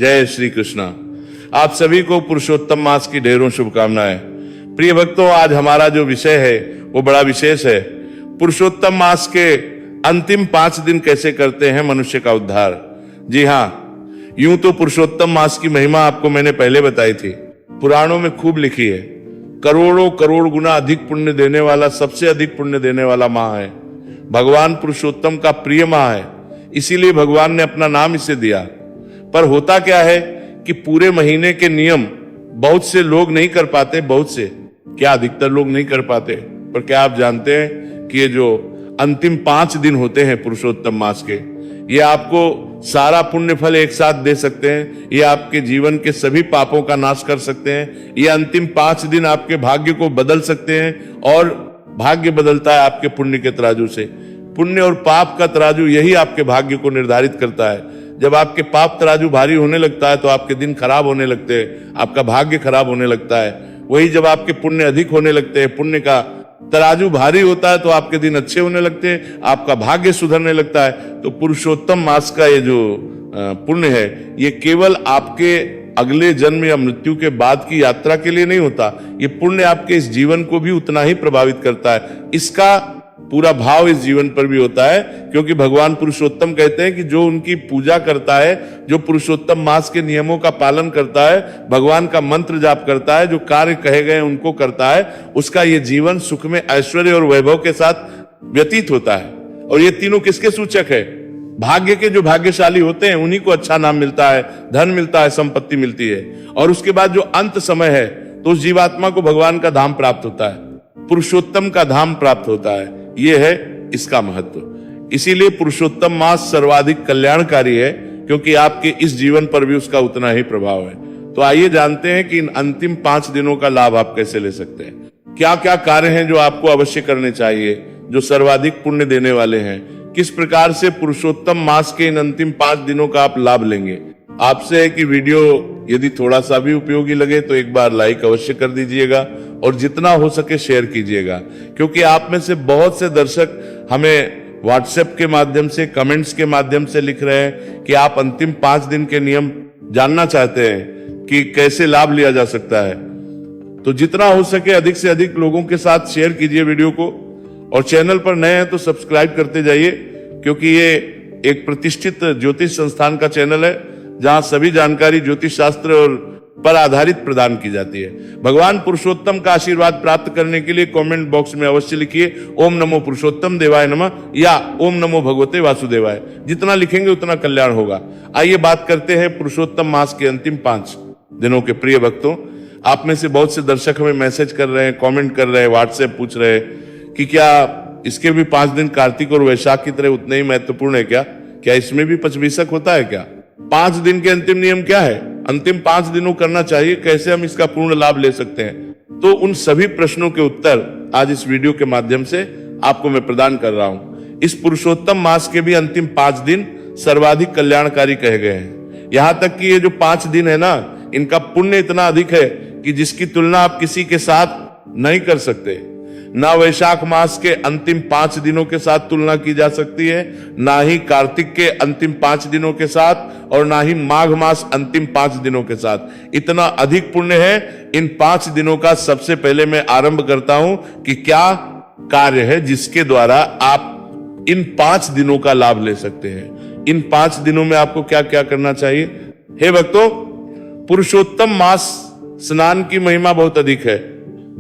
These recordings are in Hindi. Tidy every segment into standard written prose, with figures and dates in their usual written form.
जय श्री कृष्णा। आप सभी को पुरुषोत्तम मास की ढेरों शुभकामनाएं। प्रिय भक्तों, आज हमारा जो विषय है वो बड़ा विशेष है। पुरुषोत्तम मास के अंतिम 5 दिन कैसे करते हैं मनुष्य का उद्धार। जी हाँ, यूं तो पुरुषोत्तम मास की महिमा आपको मैंने पहले बताई थी, पुराणों में खूब लिखी है। करोड़ों करोड़ गुना अधिक पुण्य देने वाला, सबसे अधिक पुण्य देने वाला माह है। भगवान पुरुषोत्तम का प्रिय माह है, इसीलिए भगवान ने अपना नाम इसे दिया। पर होता क्या है कि पूरे महीने के नियम बहुत से लोग नहीं कर पाते, बहुत से क्या अधिकतर लोग नहीं कर पाते। पर क्या आप जानते हैं कि ये जो अंतिम 5 दिन होते हैं पुरुषोत्तम मास के, ये आपको सारा पुण्य फल एक साथ दे सकते हैं। ये आपके जीवन के सभी पापों का नाश कर सकते हैं। ये अंतिम 5 दिन आपके भाग्य को बदल सकते हैं, और भाग्य बदलता है आपके पुण्य के तराजू से। पुण्य और पाप का तराजू यही आपके भाग्य को निर्धारित करता है। जब आपके पाप तराजू भारी होने लगता है तो आपके दिन खराब होने लगते हैं, आपका भाग्य खराब होने लगता है। वही जब आपके पुण्य अधिक होने लगते हैं, पुण्य का तराजू भारी होता है, तो आपके दिन अच्छे होने लगते हैं, आपका भाग्य सुधरने लगता है। तो पुरुषोत्तम मास का ये जो पुण्य है, ये केवल आपके अगले जन्म या मृत्यु के बाद की यात्रा के लिए नहीं होता। ये पुण्य आपके इस जीवन को भी उतना ही प्रभावित करता है। इसका पूरा भाव इस जीवन पर भी होता है, क्योंकि भगवान पुरुषोत्तम कहते हैं कि जो उनकी पूजा करता है, जो पुरुषोत्तम मास के नियमों का पालन करता है, भगवान का मंत्र जाप करता है, जो कार्य कहे गए उनको करता है, उसका ये जीवन सुख में, ऐश्वर्य और वैभव के साथ व्यतीत होता है। और ये तीनों किसके सूचक है? भाग्य के। जो भाग्यशाली होते हैं उन्हीं को अच्छा नाम मिलता है, धन मिलता है, संपत्ति मिलती है। और उसके बाद जो अंत समय है, तो उस जीवात्मा को भगवान का धाम प्राप्त होता है, पुरुषोत्तम का धाम प्राप्त होता है। ये है इसका महत्व। इसीलिए पुरुषोत्तम मास सर्वाधिक कल्याणकारी है, क्योंकि आपके इस जीवन पर भी उसका उतना ही प्रभाव है। तो आइए जानते हैं कि इन अंतिम 5 दिनों का लाभ आप कैसे ले सकते हैं। क्या क्या कार्य हैं जो आपको अवश्य करने चाहिए, जो सर्वाधिक पुण्य देने वाले हैं। किस प्रकार से पुरुषोत्तम मास के इन अंतिम 5 दिनों का आप लाभ लेंगे। आपसे है कि वीडियो यदि थोड़ा सा भी उपयोगी लगे तो एक बार लाइक अवश्य कर दीजिएगा, और जितना हो सके शेयर कीजिएगा। क्योंकि आप में से बहुत से दर्शक हमें व्हाट्सएप के माध्यम से, कमेंट्स के माध्यम से लिख रहे हैं कि आप अंतिम 5 दिन के नियम जानना चाहते हैं कि कैसे लाभ लिया जा सकता है। तो जितना हो सके अधिक से अधिक लोगों के साथ शेयर कीजिए वीडियो को, और चैनल पर नए हैं तो सब्सक्राइब करते जाइए, क्योंकि ये एक प्रतिष्ठित ज्योतिष संस्थान का चैनल है, जहां सभी जानकारी ज्योतिष शास्त्र और पर आधारित प्रदान की जाती है। भगवान पुरुषोत्तम का आशीर्वाद प्राप्त करने के लिए कमेंट बॉक्स में अवश्य लिखिए ओम नमो पुरुषोत्तम देवाय नमः या ओम नमो भगवते वासुदेवाय। जितना लिखेंगे उतना कल्याण होगा। आइए बात करते हैं पुरुषोत्तम मास के अंतिम 5 दिनों के। प्रिय भक्तों, आप में से बहुत से दर्शक हमें मैसेज कर रहे हैं, कॉमेंट कर रहे हैं, व्हाट्सएप पूछ रहे हैं कि क्या इसके भी 5 दिन कार्तिक और वैशाख की तरह उतने ही महत्वपूर्ण है क्या इसमें भी पंचविशक होता है क्या? 5 दिन के अंतिम नियम क्या है? अंतिम 5 दिनों करना चाहिए, कैसे हम इसका पूर्ण लाभ ले सकते हैं? तो उन सभी प्रश्नों के उत्तर आज इस वीडियो के माध्यम से आपको मैं प्रदान कर रहा हूं। इस पुरुषोत्तम मास के भी अंतिम 5 दिन सर्वाधिक कल्याणकारी कहे गए हैं। यहां तक कि ये जो 5 दिन है ना, इनका पुण्य इतना अधिक है कि जिसकी तुलना आप किसी के साथ नहीं कर सकते। ना वैशाख मास के अंतिम 5 दिनों के साथ तुलना की जा सकती है, ना ही कार्तिक के अंतिम 5 दिनों के साथ, और ना ही माघ मास अंतिम 5 दिनों के साथ। इतना अधिक पुण्य है इन 5 दिनों का। सबसे पहले मैं आरंभ करता हूं कि क्या कार्य है जिसके द्वारा आप इन 5 दिनों का लाभ ले सकते हैं। इन 5 दिनों में आपको क्या क्या करना चाहिए। हे भक्तों, पुरुषोत्तम मास स्नान की महिमा बहुत अधिक है।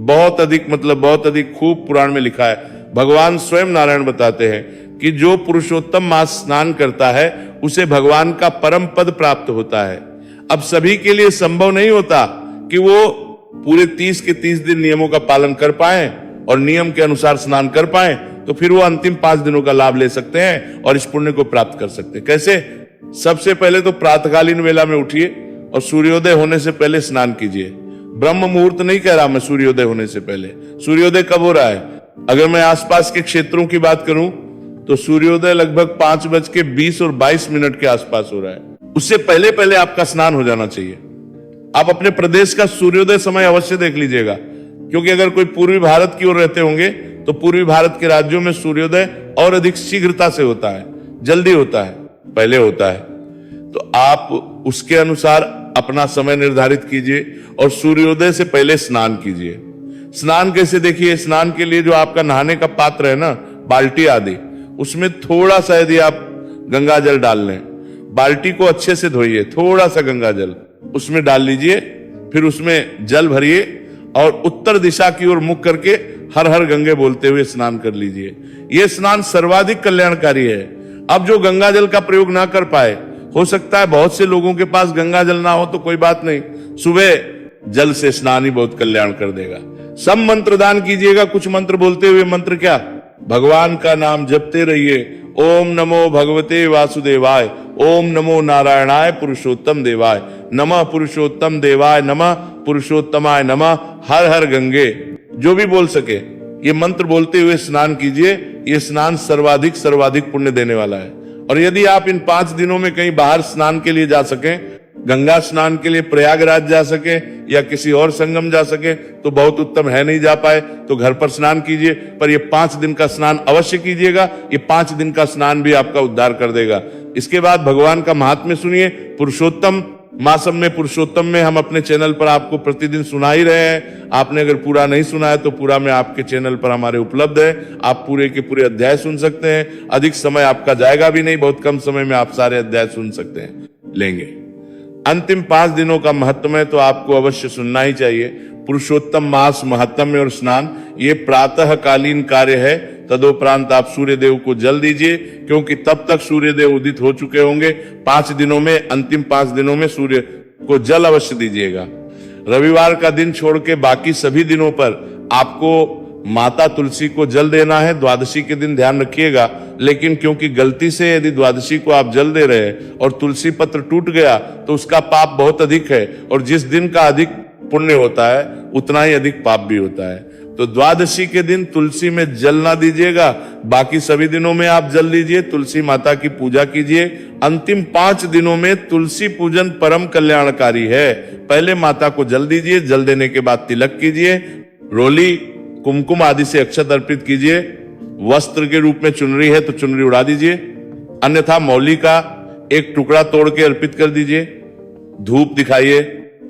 बहुत अधिक मतलब बहुत अधिक, खूब पुराण में लिखा है। भगवान स्वयं नारायण बताते हैं कि जो पुरुषोत्तम मास स्नान करता है उसे भगवान का परम पद प्राप्त होता है। अब सभी के लिए संभव नहीं होता कि वो पूरे 30 के 30 दिन नियमों का पालन कर पाए और नियम के अनुसार स्नान कर पाए, तो फिर वो अंतिम 5 दिनों का लाभ ले सकते हैं और इस पुण्य को प्राप्त कर सकते हैं। कैसे? सबसे पहले तो प्रातःकालीन वेला में उठिए और सूर्योदय होने से पहले स्नान कीजिए। ब्रह्म मुहूर्त नहीं कह रहा मैं, सूर्योदय होने से पहले। सूर्योदय कब हो रहा है? अगर मैं आसपास के क्षेत्रों की बात करूं तो सूर्योदय लगभग 5:20 और 22 मिनट के आसपास हो रहा है। उससे पहले पहले आपका स्नान हो जाना चाहिए। आप अपने प्रदेश का सूर्योदय समय अवश्य देख लीजिएगा, क्योंकि अगर कोई पूर्वी भारत की ओर रहते होंगे तो पूर्वी भारत के राज्यों में सूर्योदय और अधिक शीघ्रता से होता है, जल्दी होता है, पहले होता है। तो आप उसके अनुसार अपना समय निर्धारित कीजिए और सूर्योदय से पहले स्नान कीजिए। स्नान कैसे? देखिए, स्नान के लिए जो आपका नहाने का पात्र है ना, बाल्टी आदि, उसमें थोड़ा सा यदि आप गंगा जल डाल लें, बाल्टी को अच्छे से धोइए, थोड़ा सा गंगा जल उसमें डाल लीजिए, फिर उसमें जल भरिए और उत्तर दिशा की ओर मुख करके हर हर गंगे बोलते हुए स्नान कर लीजिए। यह स्नान सर्वाधिक कल्याणकारी है। अब जो गंगा जल का प्रयोग ना कर पाए, हो सकता है बहुत से लोगों के पास गंगा जल ना हो, तो कोई बात नहीं, सुबह जल से स्नान ही बहुत कल्याण कर देगा। सब मंत्र दान कीजिएगा, कुछ मंत्र बोलते हुए। मंत्र क्या? भगवान का नाम जपते रहिए। ओम नमो भगवते वासुदेवाय, ओम नमो नारायणाय पुरुषोत्तम देवाय, नमः पुरुषोत्तम देवाय नमः, पुरुषोत्तमाय नमः, हर हर गंगे, जो भी बोल सके ये मंत्र बोलते हुए स्नान कीजिए। ये स्नान सर्वाधिक सर्वाधिक पुण्य देने वाला है। और यदि आप इन 5 दिनों में कहीं बाहर स्नान के लिए जा सकें, गंगा स्नान के लिए प्रयागराज जा सके या किसी और संगम जा सके तो बहुत उत्तम है। नहीं जा पाए तो घर पर स्नान कीजिए, पर ये 5 दिन का स्नान अवश्य कीजिएगा। ये 5 दिन का स्नान भी आपका उद्धार कर देगा। इसके बाद भगवान का महात्म्य सुनिए। पुरुषोत्तम मासम में, पुरुषोत्तम में हम अपने चैनल पर आपको प्रतिदिन सुना ही रहे हैं। आपने अगर पूरा नहीं सुना है तो पूरा में आपके चैनल पर हमारे उपलब्ध है। आप पूरे के पूरे अध्याय सुन सकते हैं। अधिक समय आपका जाएगा भी नहीं, बहुत कम समय में आप सारे अध्याय सुन सकते हैं, लेंगे। अंतिम 5 दिनों का महत्व है तो आपको अवश्य सुनना ही चाहिए। पुरुषोत्तम मास महात्म्य और स्नान ये प्रातः कालीन कार्य है। तदोपरांत आप सूर्य देव को जल दीजिए, क्योंकि तब तक सूर्य देव उदित हो चुके होंगे। 5 दिनों में, अंतिम 5 दिनों में सूर्य को जल अवश्य दीजिएगा। रविवार का दिन छोड़ के बाकी सभी दिनों पर आपको माता तुलसी को जल देना है। द्वादशी के दिन ध्यान रखिएगा, लेकिन क्योंकि गलती से यदि द्वादशी को आप जल दे रहे हैं और तुलसी पत्र टूट गया तो उसका पाप बहुत अधिक है, और जिस दिन का अधिक पुण्य होता है उतना ही अधिक पाप भी होता है। तो द्वादशी के दिन तुलसी में जल ना दीजिएगा, बाकी सभी दिनों में आप जल दीजिए, तुलसी माता की पूजा कीजिए। अंतिम 5 दिनों में तुलसी पूजन परम कल्याणकारी है। पहले माता को जल दीजिए, जल देने के बाद तिलक कीजिए, रोली कुमकुम आदि से अक्षत अर्पित कीजिए। वस्त्र के रूप में चुनरी है तो चुनरी उड़ा दीजिए, अन्यथा मौली का एक टुकड़ा तोड़ के अर्पित कर दीजिए। धूप दिखाइए,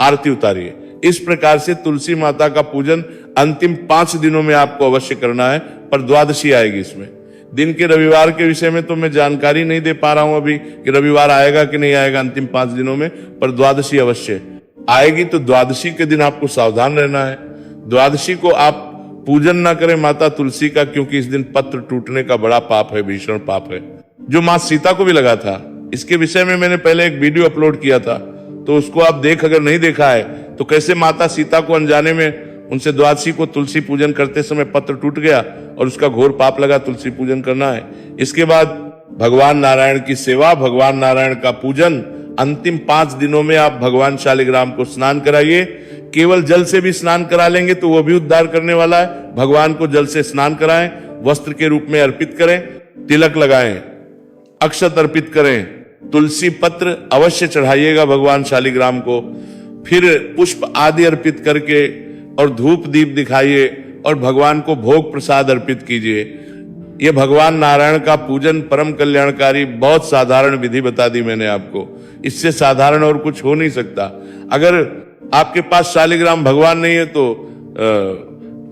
आरती उतारिए। इस प्रकार से तुलसी माता का पूजन अंतिम 5 दिनों में आपको अवश्य करना है, पर द्वादशी आएगी इसमें। दिन के रविवार के विषय में तो मैं जानकारी नहीं दे पा रहा हूं अभी कि रविवार आएगा कि नहीं आएगा अंतिम 5 दिनों में, पर द्वादशी अवश्य आएगी। तो द्वादशी के दिन आपको सावधान रहना है। द्वादशी को आप पूजन ना करें माता तुलसी का, क्योंकि इस दिन पत्र टूटने का बड़ा पाप है, भीषण पाप है, जो मां सीता को भी लगा था। इसके विषय में मैंने पहले एक वीडियो अपलोड किया था, तो उसको आप अगर नहीं देखा है तो कैसे माता सीता को अनजाने में उनसे द्वादशी को तुलसी पूजन करते समय पत्र टूट गया और उसका घोर पाप लगा। तुलसी पूजन करना है। इसके बाद भगवान नारायण की सेवा, भगवान नारायण का पूजन। अंतिम 5 दिनों में आप भगवान शालिग्राम को स्नान कराइए। केवल जल से भी स्नान करा लेंगे तो वो भी उद्धार करने वाला है। भगवान को जल से स्नान कराएं, वस्त्र के रूप में अर्पित करें, तिलक लगाएं, अक्षत अर्पित करें, तुलसी पत्र अवश्य चढ़ाइएगा भगवान शालिग्राम को। फिर पुष्प आदि अर्पित करके और धूप दीप दिखाइए और भगवान को भोग प्रसाद अर्पित कीजिए। ये भगवान नारायण का पूजन परम कल्याणकारी, बहुत साधारण विधि बता दी मैंने आपको। इससे साधारण और कुछ हो नहीं सकता। अगर आपके पास शालिग्राम भगवान नहीं है तो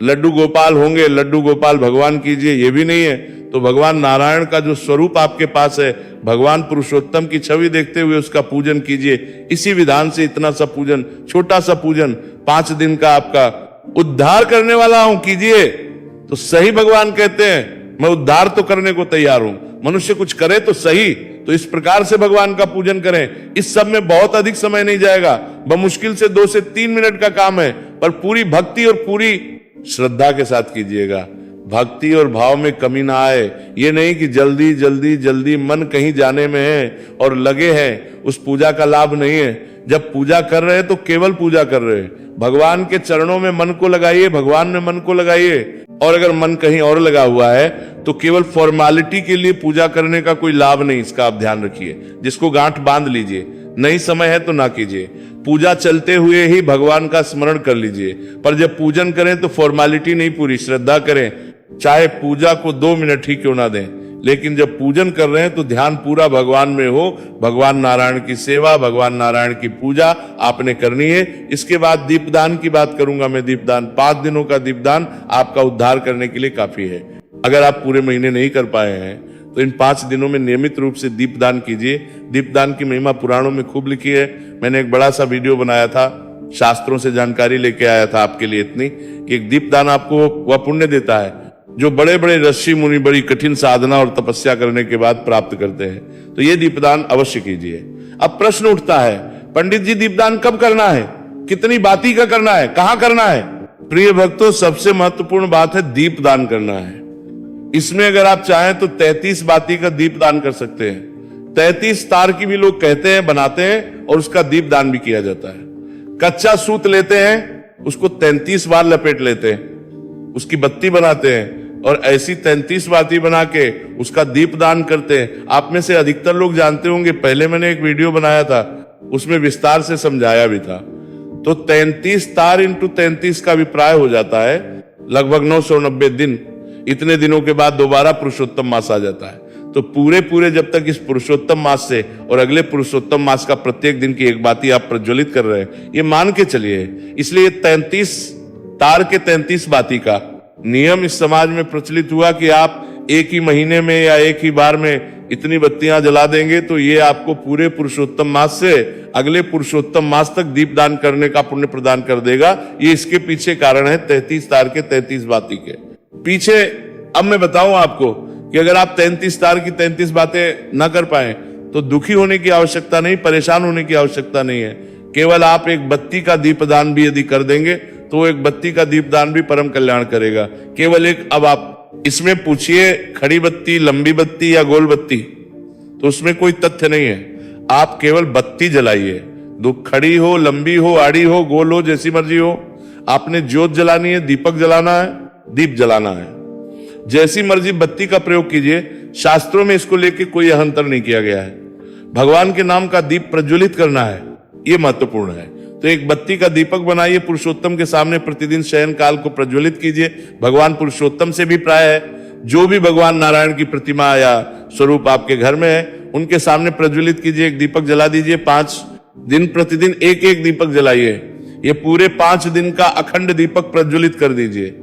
लड्डू गोपाल होंगे, लड्डू गोपाल भगवान कीजिए, ये भी नहीं है तो भगवान नारायण का जो स्वरूप आपके पास है, भगवान पुरुषोत्तम की छवि देखते हुए उसका पूजन कीजिए। इसी विधान से इतना सा पूजन, छोटा सा पूजन 5 दिन का आपका उद्धार करने वाला हूं, कीजिए। तो सही भगवान कहते हैं मैं उद्धार तो करने को तैयार हूं, मनुष्य कुछ करे तो सही। तो इस प्रकार से भगवान का पूजन करें। इस सब में बहुत अधिक समय नहीं जाएगा, बमुश्किल से 2 से 3 मिनट का काम है, पर पूरी भक्ति और पूरी श्रद्धा के साथ कीजिएगा। भक्ति और भाव में कमी ना आए। ये नहीं कि जल्दी जल्दी जल्दी मन कहीं जाने में है और लगे हैं, उस पूजा का लाभ नहीं है। जब पूजा कर रहे हैं तो केवल पूजा कर रहे हैं। भगवान के चरणों में मन को लगाइए, भगवान में मन को लगाइए। और अगर मन कहीं और लगा हुआ है तो केवल फॉर्मेलिटी के लिए पूजा करने का कोई लाभ नहीं, इसका आप ध्यान रखिए। जिसको गांठ बांध लीजिए, नहीं समय है तो ना कीजिए। पूजा चलते हुए ही भगवान का स्मरण कर लीजिए, पर जब पूजन करें तो फॉर्मेलिटी नहीं, पूरी श्रद्धा करें। चाहे पूजा को 2 मिनट ही क्यों ना दें, लेकिन जब पूजन कर रहे हैं तो ध्यान पूरा भगवान में हो, भगवान नारायण की सेवा, भगवान नारायण की पूजा आपने करनी है। इसके बाद दीपदान की बात करूंगा मैं। दीपदान 5 दिनों का दीपदान आपका उद्धार करने के लिए काफी है। अगर आप पूरे महीने नहीं कर पाए हैं तो इन 5 दिनों में नियमित रूप से दीपदान कीजिए। दीपदान की महिमा पुराणों में खूब लिखी है। मैंने एक बड़ा सा वीडियो बनाया था, शास्त्रों से जानकारी लेके आया था आपके लिए इतनी कि एक दीपदान आपको वह पुण्य देता है जो बड़े बड़े ऋषि मुनि बड़ी कठिन साधना और तपस्या करने के बाद प्राप्त करते हैं। तो ये दीपदान अवश्य कीजिए। अब प्रश्न उठता है, पंडित जी दीपदान कब करना है, कितनी बाती का करना है, कहां करना है? प्रिय भक्तों, सबसे महत्वपूर्ण बात है दीपदान करना है। इसमें अगर आप चाहें तो 33 बाती का दीपदान कर सकते हैं। 33 तार की भी लोग कहते हैं, बनाते हैं और उसका दीपदान भी किया जाता है। कच्चा सूत लेते हैं, उसको 33 बार लपेट लेते हैं, उसकी बत्ती बनाते हैं और ऐसी 33 बाती बना के उसका दीपदान करते हैं। आप में से अधिकतर लोग जानते होंगे, पहले मैंने एक वीडियो बनाया था, उसमें विस्तार से समझाया भी था। तो 33 तार इंटू 33 का अभिप्राय हो जाता है लगभग 990 दिन। इतने दिनों के बाद दोबारा पुरुषोत्तम मास आ जाता है। तो पूरे जब तक इस पुरुषोत्तम मास से और अगले पुरुषोत्तम मास का प्रत्येक दिन की एक बाती आप प्रज्वलित कर रहे हैं, ये मान के चलिए। इसलिए 33 तार के 33 बाती का नियम इस समाज में प्रचलित हुआ कि आप एक ही महीने में या एक ही बार में इतनी बत्तियां जला देंगे तो ये आपको पूरे पुरुषोत्तम मास से अगले पुरुषोत्तम मास तक दीपदान करने का पुण्य प्रदान कर देगा। ये इसके पीछे कारण है 33 तार के 33 बाती के पीछे। अब मैं बताऊं आपको कि अगर आप 33 तार की 33 बातें ना कर पाए तो दुखी होने की आवश्यकता नहीं, परेशान होने की आवश्यकता नहीं है। केवल आप एक बत्ती का दीपदान भी यदि कर देंगे तो एक बत्ती का दीपदान भी परम कल्याण करेगा। केवल एक, अब आप इसमें पूछिए खड़ी बत्ती, लंबी बत्ती या गोल बत्ती, तो उसमें कोई तथ्य नहीं है। आप केवल बत्ती जलाइए, दो खड़ी हो, लंबी हो, आड़ी हो, गोल हो, जैसी मर्जी हो। आपने ज्योत जलानी है, दीपक जलाना है, दीप जलाना है, जैसी मर्जी बत्ती का प्रयोग कीजिए। शास्त्रों में इसको लेके कोई अंतर नहीं किया गया है। भगवान के नाम का दीप प्रज्वलित करना है, यह महत्वपूर्ण है। तो एक बत्ती का दीपक बनाइए, पुरुषोत्तम के सामने प्रतिदिन शयन काल को प्रज्वलित कीजिए। भगवान पुरुषोत्तम से भी प्राय है। जो भी भगवान नारायण की प्रतिमा या स्वरूप आपके घर में है उनके सामने प्रज्वलित कीजिए, एक दीपक जला दीजिए। 5 दिन प्रतिदिन एक एक दीपक जलाइए। ये पूरे 5 दिन का अखंड दीपक प्रज्वलित कर दीजिए,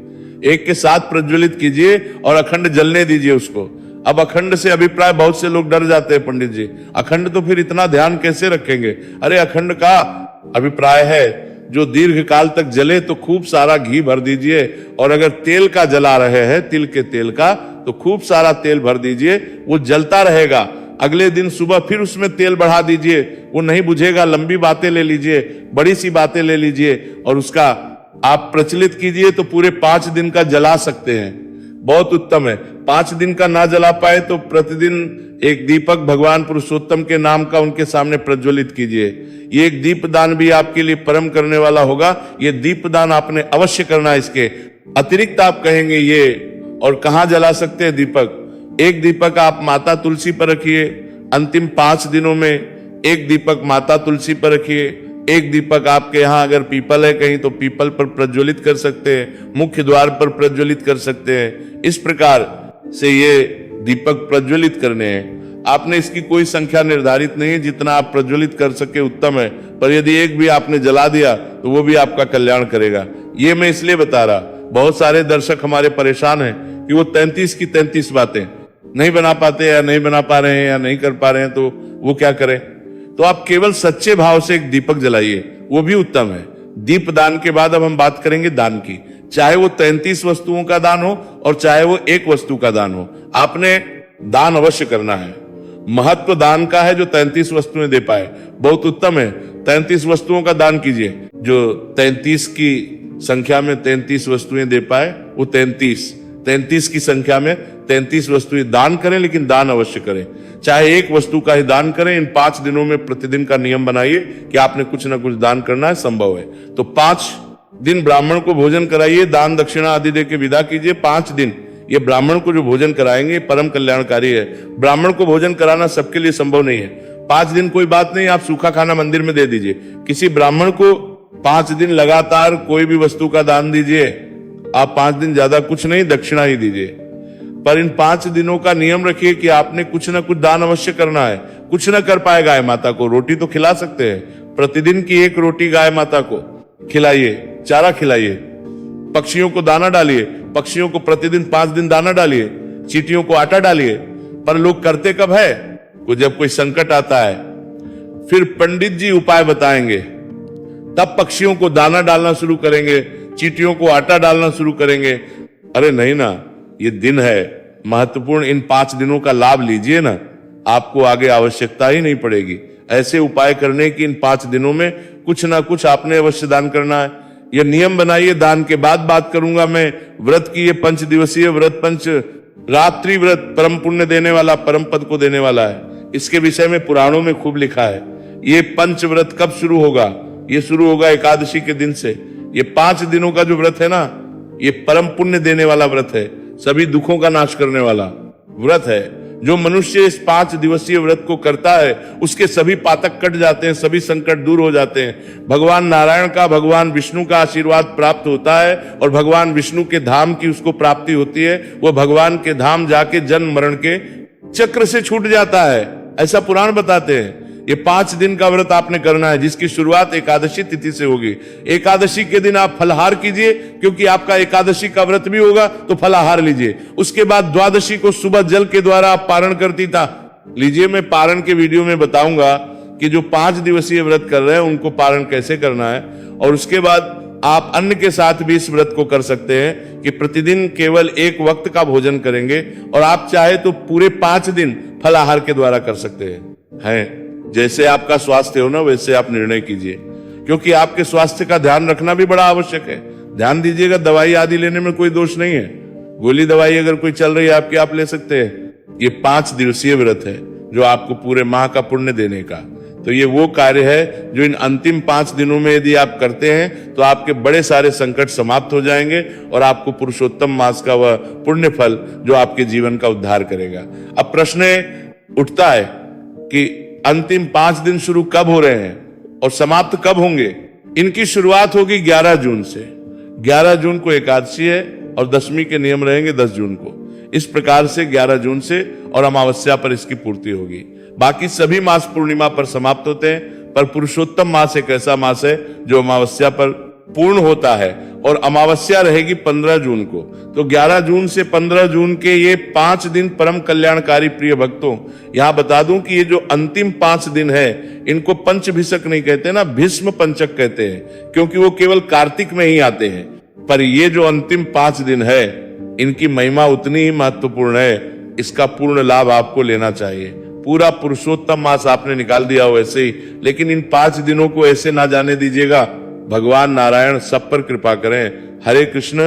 एक के साथ प्रज्वलित कीजिए और अखंड जलने दीजिए उसको। अब अखंड से अभिप्राय बहुत से लोग डर जाते हैं, पंडित जी अखंड तो फिर इतना ध्यान कैसे रखेंगे? अरे अखंड का अभिप्राय है जो दीर्घ काल तक जले, तो खूब सारा घी भर दीजिए। और अगर तेल का जला रहे हैं, तिल के तेल का, तो खूब सारा तेल भर दीजिए, वो जलता रहेगा। अगले दिन सुबह फिर उसमें तेल बढ़ा दीजिए, वो नहीं बुझेगा। लंबी बातें ले लीजिए, बड़ी सी बातें ले लीजिए और उसका आप प्रचलित कीजिए, तो पूरे 5 दिन का जला सकते हैं। बहुत उत्तम है। 5 दिन का ना जला पाए तो प्रतिदिन एक दीपक भगवान पुरुषोत्तम के नाम का उनके सामने प्रज्वलित कीजिए। ये एक दीपदान भी आपके लिए परम करने वाला होगा। ये दीपदान आपने अवश्य करना है। इसके अतिरिक्त आप कहेंगे ये और कहां जला सकते हैं दीपक? एक दीपक आप माता तुलसी पर रखिए, अंतिम 5 दिनों में एक दीपक माता तुलसी पर रखिए। एक दीपक आपके यहाँ अगर पीपल है कहीं तो पीपल पर प्रज्वलित कर सकते हैं, मुख्य द्वार पर प्रज्वलित कर सकते हैं। इस प्रकार से ये दीपक प्रज्वलित करने हैं। आपने इसकी कोई संख्या निर्धारित नहीं है, जितना आप प्रज्वलित कर सके उत्तम है। पर यदि एक भी आपने जला दिया तो वो भी आपका कल्याण करेगा। ये मैं इसलिए बता रहा, बहुत सारे दर्शक हमारे परेशान हैं कि वो 33 की 33 बातें नहीं बना पाते या नहीं बना पा रहे हैं या नहीं कर पा रहे हैं, तो वो क्या करें? तो आप केवल सच्चे भाव से एक दीपक जलाइए, वो भी उत्तम है। दीप दान के बाद अब हम बात करेंगे दान की। चाहे वो 33 वस्तुओं का दान हो और चाहे वो एक वस्तु का दान हो, आपने दान अवश्य करना है। महत्व दान का है जो 33 वस्तुएं दे पाए, बहुत उत्तम है। 33 वस्तुओं का दान कीजिए। जो 33 की संख्या में 33 वस्तुएं दे पाए वो 33 की संख्या में 33 वस्तुएं दान करें, लेकिन दान अवश्य करें। चाहे एक वस्तु का ही दान करें। इन 5 दिनों में प्रतिदिन का नियम बनाइए कि आपने कुछ ना कुछ दान करना है, संभव है तो 5 दिन ब्राह्मण को भोजन कराइए, दान दक्षिणा आदि दे के विदा कीजिए। 5 दिन ये ब्राह्मण को जो भोजन कराएंगे परम कल्याणकारी है। ब्राह्मण को भोजन कराना सबके लिए संभव नहीं है। 5 दिन कोई बात नहीं, आप सूखा खाना मंदिर में दे दीजिए। किसी ब्राह्मण को 5 दिन लगातार कोई भी वस्तु का दान दीजिए। आप 5 दिन ज्यादा कुछ नहीं, दक्षिणा ही दीजिए। पर इन 5 दिनों का नियम रखिए कि आपने कुछ ना कुछ दान अवश्य करना है। कुछ ना कर पाए गाय माता को, रोटी तो खिला सकते हैं, प्रतिदिन की 1 रोटी गाय माता को खिलाइए, चारा खिलाइए, पक्षियों को दाना डालिए, पक्षियों को प्रतिदिन 5 दिन दाना डालिए, चींटियों को आटा डालिए। पर लोग करते कब है? जब कोई संकट आता है, फिर पंडित जी उपाय बताएंगे, तब पक्षियों को दाना डालना शुरू करेंगे, चींटियों को आटा डालना शुरू करेंगे। अरे नहीं ना, ये दिन है महत्वपूर्ण, इन 5 दिनों का लाभ लीजिए ना, आपको आगे आवश्यकता ही नहीं पड़ेगी। ऐसे उपाय करने की इन 5 दिनों में कुछ ना कुछ आपने अवश्य दान करना है। यह नियम बनाइए। दान के बाद बात करूंगा मैं व्रत की। ये 5 दिवसीय व्रत, पंच रात्रि व्रत परम पुण्य देने वाला, परम पद को देने वाला है। इसके विषय में पुराणों में खूब लिखा है। ये पंच व्रत कब शुरू होगा? ये शुरू होगा एकादशी के दिन से। ये 5 दिनों का जो व्रत है ना, ये परम पुण्य देने वाला व्रत है, सभी दुखों का नाश करने वाला व्रत है। जो मनुष्य इस 5 दिवसीय व्रत को करता है, उसके सभी पातक कट जाते हैं, सभी संकट दूर हो जाते हैं। भगवान नारायण का, भगवान विष्णु का आशीर्वाद प्राप्त होता है और भगवान विष्णु के धाम की उसको प्राप्ति होती है। वो भगवान के धाम जाके जन्म मरण के चक्र से छूट जाता है, ऐसा पुराण बताते हैं। ये 5 दिन का व्रत आपने करना है, जिसकी शुरुआत एकादशी तिथि से होगी। एकादशी के दिन आप फलाहार कीजिए, क्योंकि आपका एकादशी का व्रत भी होगा तो फलाहार लीजिए। उसके बाद द्वादशी को सुबह जल के द्वारा आप पारण करती था लीजिए। मैं पारण के वीडियो में बताऊंगा कि जो 5 दिवसीय व्रत कर रहे हैं उनको पारण कैसे करना है। और उसके बाद आप अन्न के साथ भी इस व्रत को कर सकते हैं कि प्रतिदिन केवल 1 वक्त का भोजन करेंगे, और आप चाहे तो पूरे 5 दिन फलाहार के द्वारा कर सकते हैं। जैसे आपका स्वास्थ्य हो ना, वैसे आप निर्णय कीजिए, क्योंकि आपके स्वास्थ्य का ध्यान रखना भी बड़ा आवश्यक है। ध्यान दीजिएगा, दवाई आदि लेने में कोई दोष नहीं है। गोली दवाई अगर कोई चल रही है आपकी, आप ले सकते हैं। ये 5 दिवसीय व्रत है जो आपको पूरे माह का पुण्य देने का। तो ये वो कार्य है जो इन अंतिम 5 दिनों में यदि आप करते हैं तो आपके बड़े सारे संकट समाप्त हो जाएंगे और आपको पुरुषोत्तम मास का वह पुण्य फल जो आपके जीवन का उद्धार करेगा। अब प्रश्न उठता है कि अंतिम 5 दिन शुरू कब हो रहे हैं और समाप्त कब होंगे? इनकी शुरुआत होगी 11 जून से। 11 जून को एकादशी है और दशमी के नियम रहेंगे 10 जून को। इस प्रकार से 11 जून से और अमावस्या पर इसकी पूर्ति होगी। बाकी सभी मास पूर्णिमा पर समाप्त होते हैं, पर पुरुषोत्तम मास एक ऐसा मास है जो अमावस्या पर पूर्ण होता है, और अमावस्या रहेगी 15 जून को। तो 11 जून से 15 जून के ये 5 दिन परम कल्याणकारी प्रिय भक्तों, यहां बता दूं कि ये जो अंतिम 5 दिन है, इनको पंचभिषक नहीं कहते ना, भीष्म पंचक कहते हैं, क्योंकि वो केवल कार्तिक में ही आते हैं। पर ये जो अंतिम 5 दिन है, इनकी महिमा उतनी ही महत्वपूर्ण है, इसका पूर्ण लाभ आपको लेना चाहिए। पूरा पुरुषोत्तम मास आपने निकाल दिया हो ऐसे ही, लेकिन इन 5 दिनों को ऐसे ना जाने दीजिएगा। भगवान नारायण सब पर कृपा करें। हरे कृष्ण।